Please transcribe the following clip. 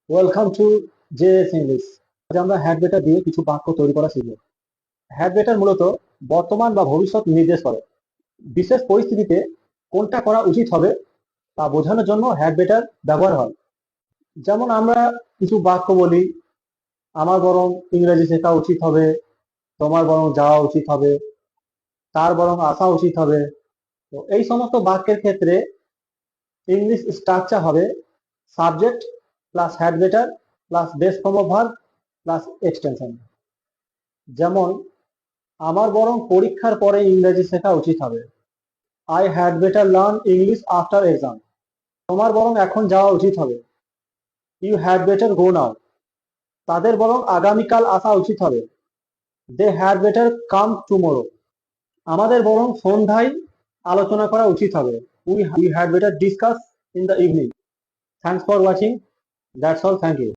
Welcome to JS English. আজ আমরা had better দিয়ে কিছু বাক্য তৈরি করা শিখব। হ্যাড বেটার মূলত বর্তমান বা ভবিষ্যৎ নির্দেশ করে। বিশেষ পরিস্থিতিতে কোনটা করা উচিত হবে তা বোঝানোর জন্য হ্যাড বেটার ব্যবহার হয়। যেমন আমরা কিছু বাক্য বলি, আমার বরং ইংরেজি শেখা উচিত হবে, তোমার বরং যাওয়া উচিত হবে, তার বরং আসা উচিত হবে। তো এই সমস্ত বাক্যের ক্ষেত্রে ইংলিশ স্ট্রাকচার হবে subject plus had better plus base form of verb plus extension. যেমন আমার বরং পরীক্ষার পরে ইংরেজি শেখা উচিত হবে। I had better learn English after exam. তোমার বরং এখন যাওয়া উচিত হবে। You had better go now. তাদের বরং আগামীকাল আসা উচিত হবে। They had better come tomorrow. আমাদের বরং সন্ধ্যায় আলোচনা করা উচিত হবে। We had better discuss in the evening. Thanks for watching. That's all. Thank you.